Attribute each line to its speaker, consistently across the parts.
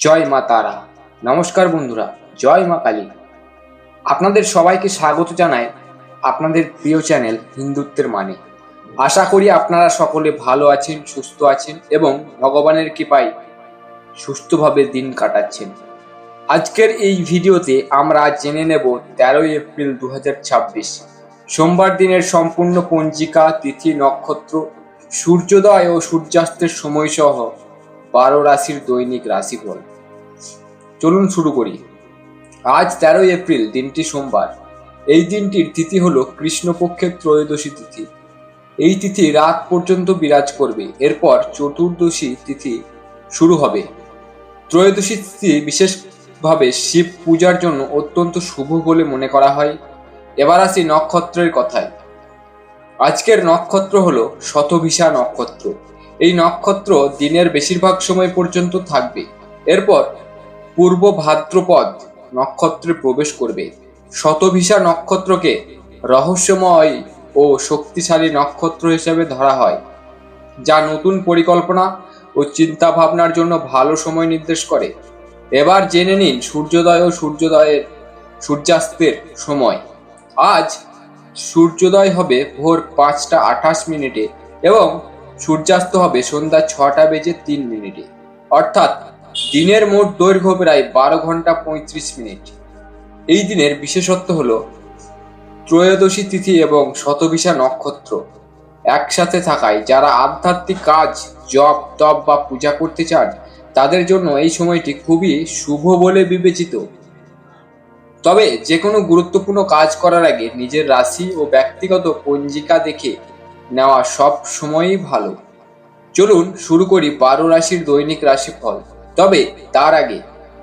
Speaker 1: জয় মা তারা। নমস্কার বন্ধুরা, জয় মা কালী। আপনাদের সবাইকে স্বাগত জানাই আপনাদের প্রিয় চ্যানেল হিন্দুত্বের মানে। আশা করি আপনারা সকলে ভালো আছেন, সুস্থ আছেন এবং ভগবানের কৃপায় সুস্থভাবে দিন কাটাচ্ছেন। আজকের এই ভিডিওতে আমরা জেনে নেব 13 এপ্রিল 2026 সোমবার দিনের সম্পূর্ণ পঞ্জিকা, তিথি, নক্ষত্র, সূর্যোদয় ও সূর্যাস্তের সময়সহ 12 রাশির দৈনিক রাশিফল। চলুন শুরু করি। আজ 13 এপ্রিল, দিনটি সোমবার। এই দিনটির তিথি হলো কৃষ্ণপক্ষের ত্রয়োদশী তিথি। এই তিথি রাত পর্যন্ত বিরাজ করবে, এরপর চতুর্দশী তিথি শুরু হবে। ত্রয়োদশী তিথি বিশেষভাবে শিব পূজার জন্য অত্যন্ত শুভ বলে মনে করা হয়। এবার আসি নক্ষত্রের কথায়। আজকের নক্ষত্র হলো শতভিষা নক্ষত্র। এই নক্ষত্র দিনের বেশিরভাগ সময় পর্যন্ত থাকবে, এরপর পূর্ব ভাদ্রপদ নক্ষত্রে প্রবেশ করবে। শতভিষা নক্ষত্রকে রহস্যময় ও শক্তিশালী নক্ষত্র হিসেবে ধরা হয়, যা নতুন পরিকল্পনা ও চিন্তা ভাবনার জন্য ভালো সময় নির্দেশ করে। এবার জেনে নিন সূর্যোদয় ও সূর্যাস্তের সময়। আজ সূর্যোদয় হবে ভোর 5টা 28 এবং সূর্যাস্ত হবে সন্ধ্যা 6টা 3 অর্থাৎ দিনের মোট দৈর্ঘ্য প্রায় 12 ঘন্টা 35 মিনিট। এই দিনের বিশেষত্ব হলো ত্রয়োদশী তিথি এবং শতভিষা নক্ষত্র একসাথে থাকায় যারা আধ্যাত্মিক কাজ, জপ তপ বা পূজা করতে চান তাদের জন্য এই সময়টি খুবই শুভ বলে বিবেচিত। তবে যে কোনো গুরুত্বপূর্ণ কাজ করার আগে নিজের রাশি ও ব্যক্তিগত পঞ্জিকা দেখে নেওয়া সব সময়ই ভালো। চলুন শুরু করি 12 রাশির দৈনিক রাশিফল। তবে তার আগে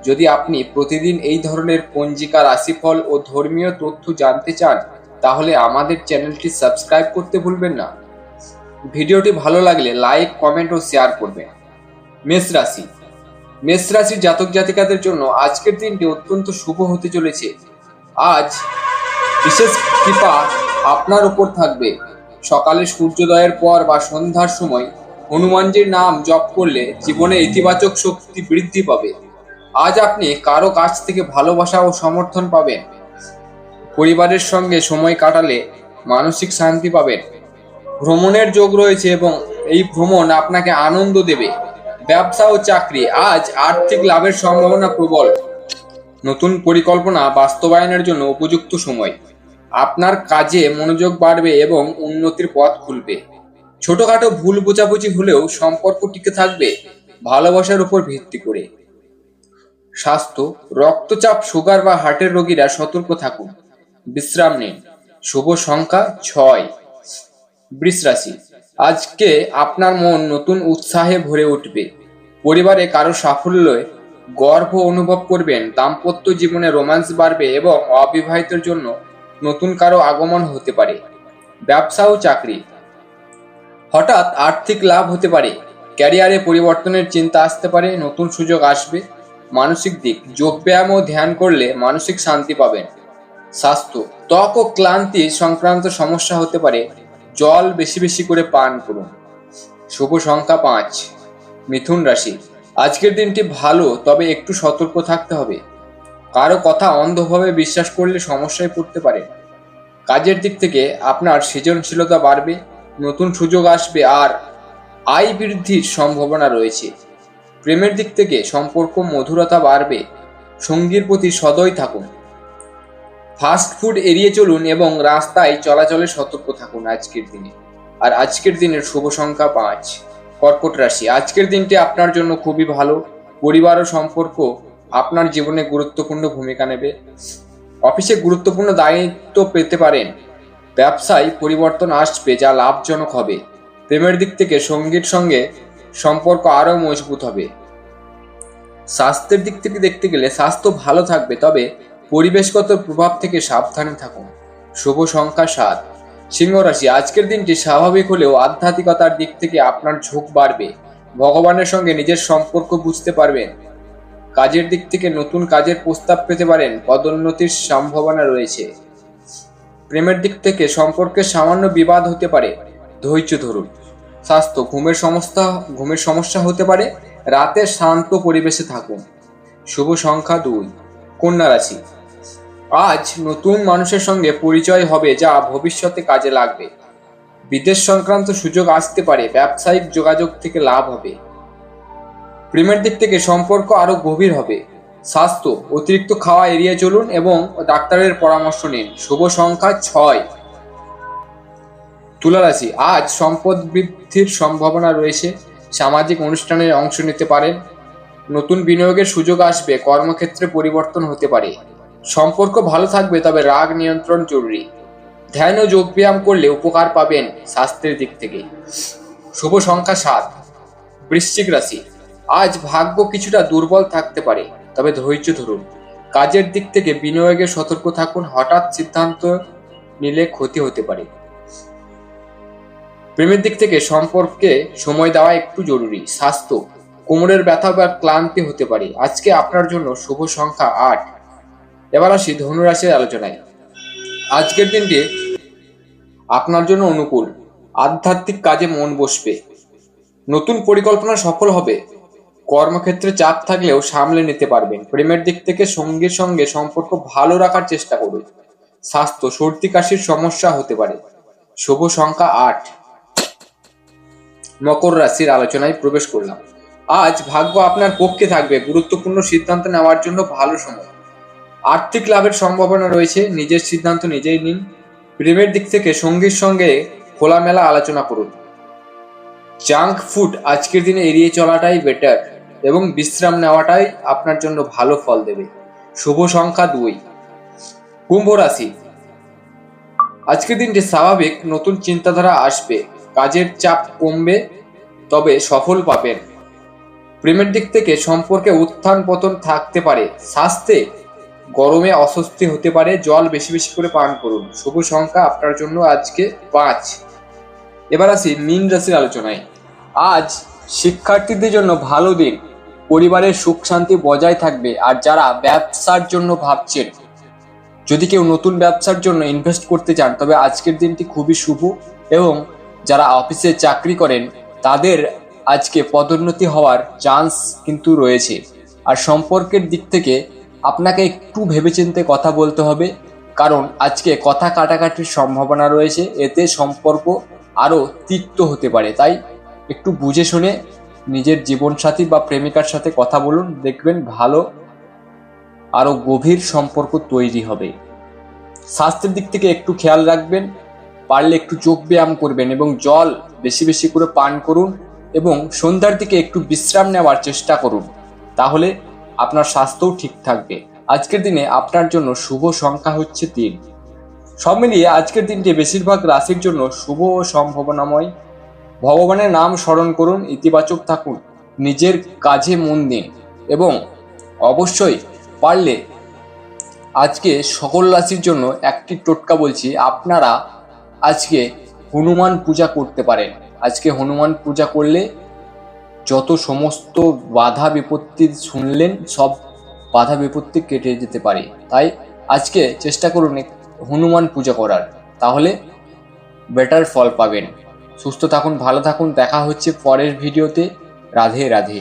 Speaker 1: যদি আপনি প্রতিদিন এই ধরনের পঞ্জিকা, রাশিফল ও ধর্মীয় তথ্য জানতে চান তাহলে আমাদের চ্যানেলটি সাবস্ক্রাইব করতে ভুলবেন না। ভিডিওটি ভালো লাগলে লাইক, কমেন্ট ও শেয়ার করবেন। মেষ রাশি। মেষ রাশির জাতক জাতিকাদের জন্য আজকের দিনটি অত্যন্ত শুভ হতে চলেছে। আজ বিশেষ কৃপা আপনার উপর থাকবে। সকালে সূর্যোদয়ের পর বা সন্ধ্যার সময় হনুমানজির নাম জপ করলে জীবনে ইতিবাচক শক্তি বৃদ্ধি পাবে। আজ আপনি কারো কাছ থেকে ভালোবাসা ও সমর্থন পাবেন। পরিবারের সঙ্গে সময় কাটালে মানসিক শান্তি পাবেন। ভ্রমণের যোগ রয়েছে এবং এই ভ্রমণ আপনাকে আনন্দ দেবে। ব্যবসা ও চাকরি, আজ আর্থিক লাভের সম্ভাবনা প্রবল। নতুন পরিকল্পনা বাস্তবায়নের জন্য উপযুক্ত সময়। আপনার কাজে মনোযোগ বাড়বে এবং উন্নতির পথ খুলবে। ছোটখাটো ভুল বোঝাবুঝি হলেও সম্পর্ক টিকে থাকবে ভালোবাসার উপর ভিত্তি করে। স্বাস্থ্য, রক্তচাপ, সুগার বা হার্টের রোগীরা সতর্ক থাকুন, বিশ্রাম নিন। শুভ সংখ্যা 6। বৃষ রাশি। আজকে আপনার মন নতুন উৎসাহে ভরে উঠবে। পরিবারে কারো সাফল্যে গর্ব অনুভব করবেন। দাম্পত্য জীবনে রোম্যান্স বাড়বে এবং অবিবাহিতের জন্য নতুন কারো আগমন হতে পারে। ব্যবসা ও চাকরি, হঠাৎ আর্থিক লাভ হতে পারে। ক্যারিয়ারে পরিবর্তনের চিন্তা আসতে পারে, নতুন সুযোগ আসবে। মানসিক দিক, যোগব্যায়াম ও ধ্যান করলে মানসিক শান্তি পাবেন। স্বাস্থ্য, ত্বক ও ক্লান্তি সংক্রান্ত সমস্যা হতে পারে, জল বেশি বেশি করে পান করুন। শুভ সংখ্যা 5। মিথুন রাশি। আজকের দিনটি ভালো, তবে একটু সতর্ক থাকতে হবে। কারো কথা অন্ধভাবে বিশ্বাস করলে সমস্যায় পড়তে পারে। কাজের দিক থেকে আপনার সৃজনশীলতা বাড়বে, নতুন সুযোগ আসবে আর আয় বৃদ্ধির সম্ভাবনা রয়েছে। প্রেমের দিক থেকে সম্পর্ক মধুরতা বাড়বে। সঙ্গীর প্রতি সদয় থাকুন। ফাস্ট ফুড এড়িয়ে চলুন এবং রাস্তায় চলাচলে সতর্ক থাকুন আজকের দিনে। আর আজকের দিনের শুভ সংখ্যা 5। কর্কট রাশি। আজকের দিনটি আপনার জন্য খুবই ভালো। পরিবার ও সম্পর্ক আপনার জীবনে গুরুত্বপূর্ণ ভূমিকা নেবে। অফিসে গুরুত্বপূর্ণ দায়িত্ব পেতে পারেন। ব্যবসায় পরিবর্তন আসবে যা লাভজনক হবে। প্রেমের দিক থেকে সঙ্গীর সঙ্গে সম্পর্ক আরো মজবুত হবে। স্বাস্থ্যের দিক থেকে দেখতে গেলে স্বাস্থ্য ভালো থাকবে, তবে পরিবেশগত প্রভাব থেকে সাবধানে থাকুন। শুভ সংখ্যা 7। সিংহ রাশি। আজকের দিনটি স্বাভাবিক হলেও আধ্যাত্মিকতার দিক থেকে আপনার ঝোঁক বাড়বে। ভগবানের সঙ্গে নিজের সম্পর্ক বুঝতে পারবেন। কাজের দিক থেকে নতুন কাজের প্রস্তাব পেতে পারেন, পদোন্নতির সম্ভাবনা রয়েছে। প্রেমের দিক থেকে সম্পর্কে সামান্য বিবাদ হতে পারে, ধৈর্য ধরুন। স্বাস্থ্য, ঘুমের সমস্যা হতে পারে, রাতে শান্ত পরিবেশে থাকুন। শুভ সংখ্যা 2। কন্যা রাশি, আজ নতুন মানুষের সঙ্গে পরিচয় হবে যা ভবিষ্যতে কাজে লাগবে। বিদেশ সংক্রান্ত সুযোগ আসতে পারে, ব্যবসায়িক যোগাযোগ থেকে লাভ হবে। প্রেমের দিক থেকে সম্পর্ক আরো গভীর হবে। স্বাস্থ্য, অতিরিক্ত খাওয়া এড়িয়ে চলুন এবং ডাক্তারের পরামর্শ নিন। শুভ সংখ্যা 6। তুলা রাশি, আজ সম্পদ বৃদ্ধির সম্ভাবনা রয়েছে। সামাজিক অনুষ্ঠানে অংশ নিতে পারেন। নতুন বিনিয়োগের সুযোগ আসবে। কর্মক্ষেত্রে পরিবর্তন হতে পারে। সম্পর্ক ভালো থাকবে, তবে রাগ নিয়ন্ত্রণ জরুরি। ধ্যান ও যোগব্যায়াম করলে উপকার পাবেন স্বাস্থ্যের দিক থেকে। শুভ সংখ্যা 7। বৃশ্চিক রাশি, আজ ভাগ্য কিছুটা দুর্বল থাকতে পারে, তবে ধৈর্য ধরুন। কাজের দিক থেকে বিনিয়োগে সতর্ক থাকুন। হঠাৎ সিদ্ধান্ত নিলে ক্ষতি হতে পারে। প্রেমের দিক থেকে সম্পর্কে সময় দেওয়া একটু জরুরি। স্বাস্থ্য, কোমরের ব্যথা বা ক্লান্তি হতে পারে। আজকে আপনার জন্য শুভ সংখ্যা 8। এবার আসি ধনুরাশির আলোচনায়। আজকের দিনটি আপনার জন্য অনুকূল। আধ্যাত্মিক কাজে মন বসবে। নতুন পরিকল্পনা সফল হবে। কর্মক্ষেত্রে চাপ থাকলেও সামলে নিতে পারবেন। প্রেমের দিক থেকে সঙ্গীর সঙ্গে সম্পর্ক ভালো রাখার চেষ্টা করুন। স্বাস্থ্য, সর্দি কাশির সমস্যা হতে পারে। শুভ সংখ্যা 8। মকর রাশির আলোচনায় প্রবেশ করলাম। আজ ভাগ্য আপনার পক্ষে থাকবে। গুরুত্বপূর্ণ সিদ্ধান্ত নেওয়ার জন্য ভালো সময়। আর্থিক লাভের সম্ভাবনা রয়েছে। নিজের সিদ্ধান্ত নিজেই নিন। প্রেমের দিক থেকে সঙ্গীর সঙ্গে খোলামেলা আলোচনা করুন। জাঙ্ক ফুড আজকের দিনে এড়িয়ে চলাটাই বেটার এবং বিশ্রাম নেওয়াটাই আপনার জন্য ভালো ফল দেবে। শুভ সংখ্যা 2। কুম্ভ রাশি, আজকের দিনটি স্বাভাবিক। নতুন চিন্তাধারা আসবে। কাজের চাপ কমবে, তবে সফল পাবেন। প্রেমের দিক থেকে সম্পর্কে উত্থান পতন থাকতে পারে। স্বাস্থ্যে গরমে অস্বস্তি হতে পারে। জল বেশি বেশি করে পান করুন। শুভ সংখ্যা আপনার জন্য আজকে 5। এবার আসি মীন রাশির আলোচনায়। আজ শিক্ষার্থীদের জন্য ভালো দিন। পরিবারের সুখ শান্তি বজায় থাকবে। আর যারা ব্যবসার জন্য ভাবছেন, যদি কেউ নতুন ব্যবসার জন্য ইনভেস্ট করতে চান, তবে আজকের দিনটি খুবই শুভ। এবং যারা অফিসে চাকরি করেন, তাদের আজকে পদোন্নতি হওয়ার চান্স কিন্তু রয়েছে। আর সম্পর্কের দিক থেকে আপনাকে একটু ভেবেচিন্তে কথা বলতে হবে, কারণ আজকে কথা কাটাকাটির সম্ভাবনা রয়েছে। এতে সম্পর্ক আরো তিক্ত হতে পারে। তাই একটু বুঝে শুনে নিজের জীবনসাথী বা প্রেমিকার সাথে কথা বলুন। দেখবেন ভালো আরো গভীর সম্পর্ক তৈরি হবে। স্বাস্থ্যের দিক থেকে একটু খেয়াল রাখবেন। পারলে একটু যোগ ব্যায়াম করবেন এবং জল বেশি বেশি করে পান করুন এবং সন্ধ্যার দিকে একটু বিশ্রাম নেওয়ার চেষ্টা করুন। তাহলে আপনার স্বাস্থ্যও ঠিক থাকবে। আজকের দিনে আপনার জন্য শুভ সংখ্যা হচ্ছে 3। সব মিলিয়ে আজকের দিনটি বেশিরভাগ রাশির জন্য শুভ ও সম্ভাবনাময়। ভগবানের নাম স্মরণ করুন, ইতিবাচক থাকুন, নিজের কাজে মন দিন এবং অবশ্যই পারলে আজকে সকল রাশির জন্য একটি টোটকা বলছি। আপনারা আজকে হনুমান পূজা করতে পারেন। আজকে হনুমান পূজা করলে যত সমস্ত বাধা বিপত্তি শুনলেন, সব বাধা বিপত্তি কেটে যেতে পারে। তাই আজকে চেষ্টা করুন হনুমান পূজা করার, তাহলে বেটার ফল পাবেন। সুস্থ থাকুন, ভালো থাকুন। দেখা হচ্ছে পরের ভিডিওতে। রাধে রাধে।